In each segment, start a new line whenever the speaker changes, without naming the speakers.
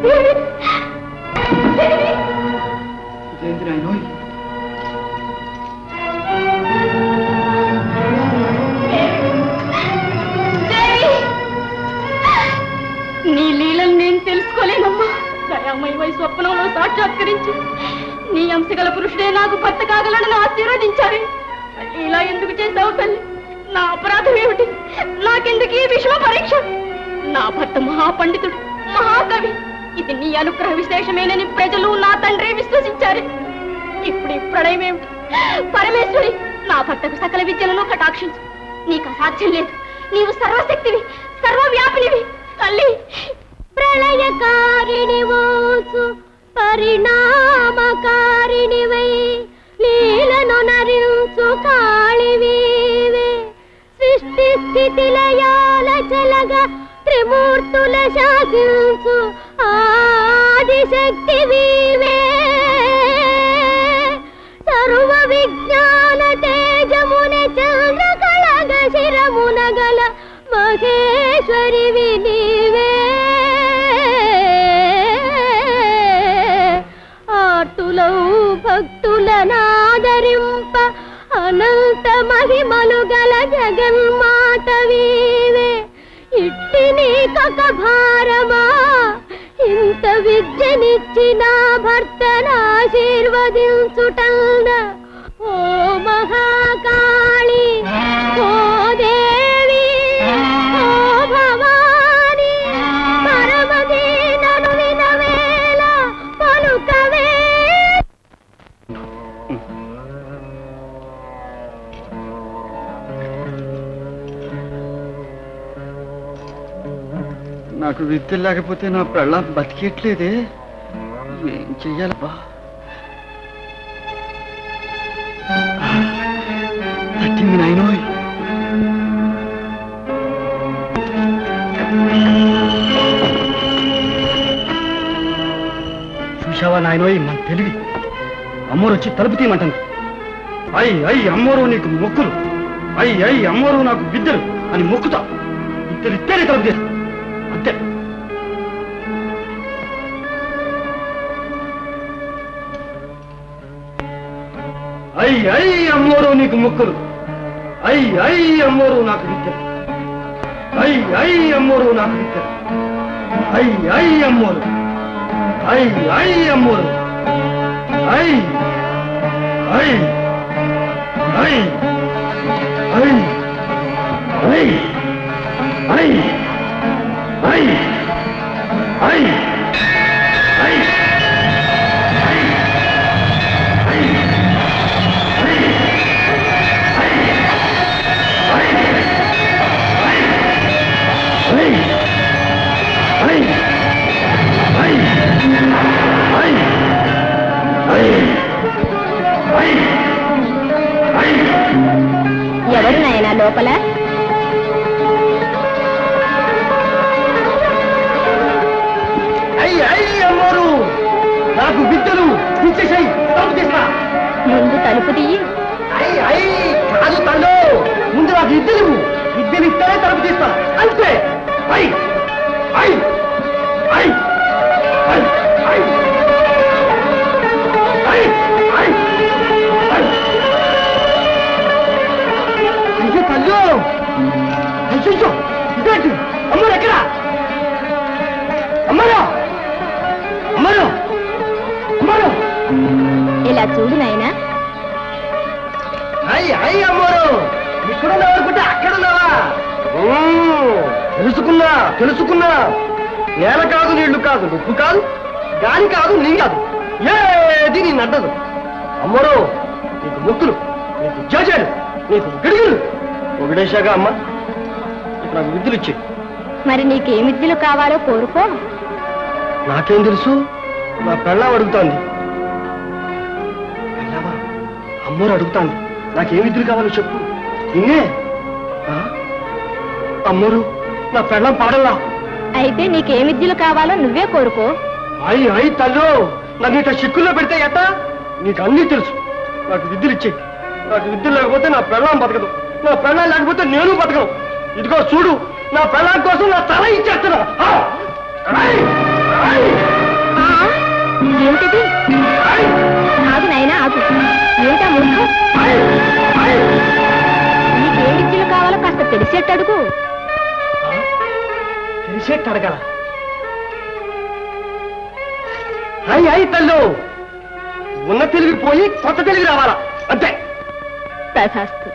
నీ లీలను నేను తెలుసుకోలేనమ్మా. దయామయ స్వప్నంలో సాక్షాత్కరించి నీ అంశగల పురుషుడే నాకు భర్త కాగలని ఆశీర్వదించాలి. ఇలా ఎందుకు చేశావు తల్లి? నా అపరాధం ఏమిటి? నాకెందుకు ఈ విషమ పరీక్ష? నా భర్త మహాపండితుడు, మహాకవి. ఇది నీ అనుగ్రహ విశేషమేనని ప్రజలు నా తండ్రి విశ్వసించారు. ఇప్పుడు ఈ ప్రళయం ఏమిటి? పరమేశ్వరి, నా భర్తకు సకల విద్యలను కటాక్షించు. నీకు అసాధ్యం లేదు. నీవు సర్వశక్తివి, సర్వవ్యాపినివి తల్లి.
ప్రళయకారిణివోసు పరిణామకారిణివై లీలను నరించు కాళివీవే సృష్టి స్థితి లయాల చలగా త్రిమూర్తుల శాసించు ఆదిశక్తివీవే సర్వ విజ్ఞాన తేజముని చంద్ర కళగ శిరమునగల మహేశ్వరివి నీవే. ఆర్తులౌ భక్తులనాదరింప అనంత మహిమలు గల జగన్మాతవీవే. ఇట్టి నీకొక భారమా? ఇంత విద్యనిచ్చిన భర్తనాశీర్వదించుటల్న ఓ మహాకాళి, ఓ దేవి, ఓ భవాని, పరమదీనను వినవేళ పలుకవే.
నాకు విద్య లేకపోతే నా పెళ్ళాం బతికేట్లేదే. ఏం చెయ్యాలబ్బా? తట్టింది నాయనోయ్. చూశావా నాయనోయ్ మన తెలివి? అమ్మోరు వచ్చి తలుపు తీయమంటుంది. అయ్యి అమ్మోరు నీకు మొక్కులు, అయ్యి అమ్మోరు నాకు విద్యలు అని మొక్కుతా. ఇద్దరిద్దరే తలుపు తీస్తా అంతే. అయ్యి అమ్మోరు నీకు మొక్కులు, అయ్యి అమ్మోరు నాకు విద్యలు, అయ్యి అమ్మోరు నాకు విద్యలు, అయ్యి అమ్మోరు, అయ్యి అమ్మోరు, అయ్యి అయ్యి అయ్యి అయ్యి అయ్యి అయ్యి అయ్యి అయ్యి అయ్యి
ఎవరు నాయనా లోపల?
అమ్మోరు నాకు విద్యలు ఇచ్చేసాయి. తలుపు తీస్తా.
ముందు తలుపు తీయి.
కాదు తల్లు, ముందు నాకు విద్యలు ఇస్తేనే తలుపు తీస్తా అంతే. తల్లు అయ్యో ఇదేంటి? అమ్మరు ఎక్కడా? అమ్మరు అమ్మరు అమ్మరు
ఇలా చూడు నాయనా.
అమ్మోరు ఇక్కడున్నావు అనుకుంటే అక్కడున్నావా? తెలుసుకున్నా. నేల కాదు, నీళ్లు కాదు, నిప్పు కాదు, గాలి కాదు, నీ కాదు, ఏది నీ నడ్డదు. అమ్మోరు నీకు మొక్కులు, నీకు జేజేలు, నీకు గిడుగులు ఒకడేశాగా అమ్మ. ఇప్పుడు నాకు విద్యలు ఇచ్చి.
మరి నీకే విద్యలు కావాలో కోరుకో.
నాకేం తెలుసు? నా పెళ్ళాం అడుగుతాంది. అమ్మోరు అడుగుతాంది నాకేం విద్యలు కావాలో చెప్పు. నిన్నే అమ్మోరు నా పెళ్ళాం పాడల్లా.
అయితే నీకే విద్యలు కావాలో నువ్వే కోరుకో.
అయ్యి తల్లు, నన్ను ఇట్లా చిక్కుల్లో పెడితే ఎట్ట? నీకు అన్నీ తెలుసు. నాకు విద్యలు ఇచ్చేయి. నాకు విద్యలు లేకపోతే నా పెళ్ళాం బతకదు, నా పెళ్ళాం లేకపోతే నేను బతకను. ఇదిగో చూడు, నా పెళ్ళాం కోసం నా తల ఇచ్చేస్తున్నా. తెలిసేట్టు అడగల. అయి అయి తల్లు, ఉన్న తెలివి పోయి కొత్త తెలివి రావాలా అంతే.
తథాస్తు.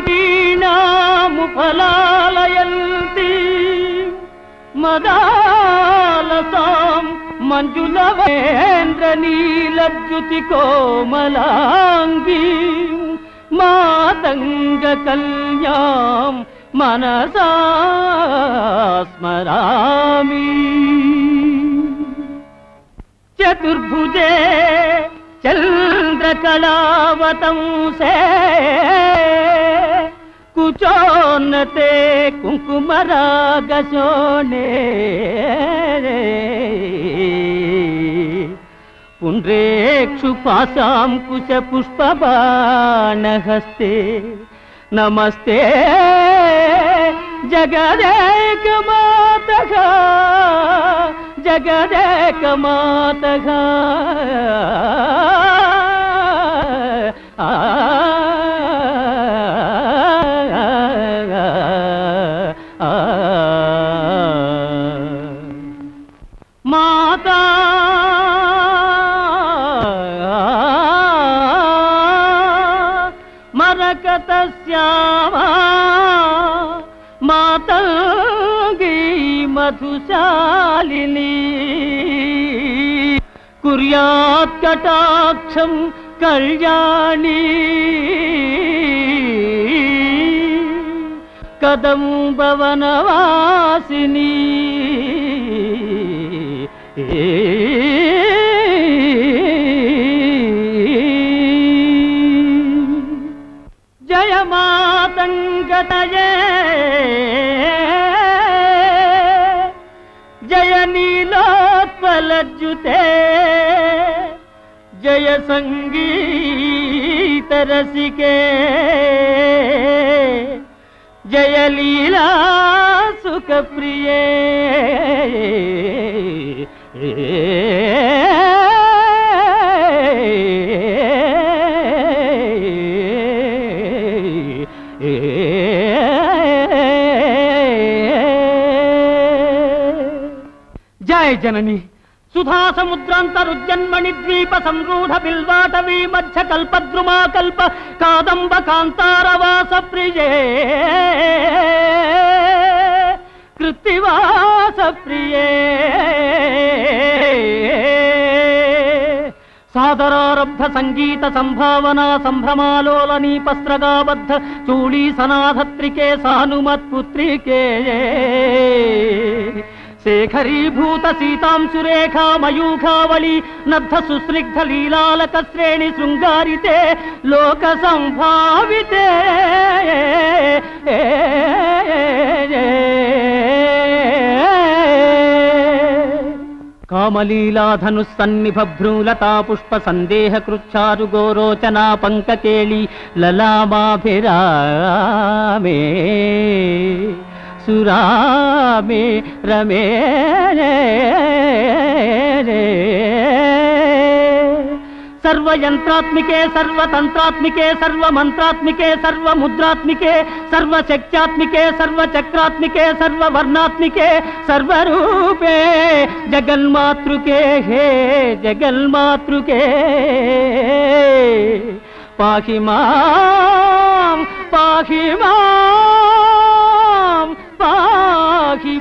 మాణికీనాము ఫలాలయంతి మదాలసాం మంజులవేంద్ర నీలజ్యుతి కోమలాంగీ మాతంగ కల్యాం మనసా స్మరామి. చతుర్భుజే చంద్రకళావతంసే కుచోన్నతే కుంకుమరాగశోణే పుండ్రేక్షు పాశాంకుశ పుష్పబాణహస్తే నమస్తే జగదేకమాతః జగదేకమాతః. మాతా మరకతస్యామా మాతంగీ మధుశాలిని కుర్యాత్ కటాక్షం కళ్యాణి కదంబవనవాసిని. జయ మాతంగతయే జయ నీలోత్పలజ్జుతే జయ సంగీత రసికే జయ లీలా సుఖ ప్రియే. జయ జనని సుధా సముద్రాంతరుజన్మణి ద్వీప సంరూఢ బిల్వాటవీ మధ్య కల్పద్రుమాకల్ప కాదంబ కాంతారవాస ప్రియే కృత్తివాస ప్రియే. సాదరారబ్ధ సంగీత సంభావనా సంభ్రమాలోలనీ పస్త్రగాబద్ధ చూళీ సనాధత్రికే సానుమత్పుత్రికే శేఖరీభూత సీతాంశురేఖా మయూఖావళి నద్ధ సుస్నిగ్ధ లీలాలక శ్రేణి శృంగారితే లోక సంభావితే కామలీలాధనుస్సన్నిభ్రూలతా పుష్ప సందేహ కృచ్ఛారు గోరోచనా పంకకేళి లలామాభిరామే సురామే రమే సర్వయంత్రాత్మికే సర్వతంత్రాత్మికే సర్వమంత్రాత్మికే సర్వముద్రాత్మికే సర్వశక్త్యాత్మికే సర్వచక్రాత్మికే సర్వవర్ణాత్మికే సర్వరూపే జగన్మాతృకే హే జగన్మాతృకే పాహి మాం పాహి మాం పాహి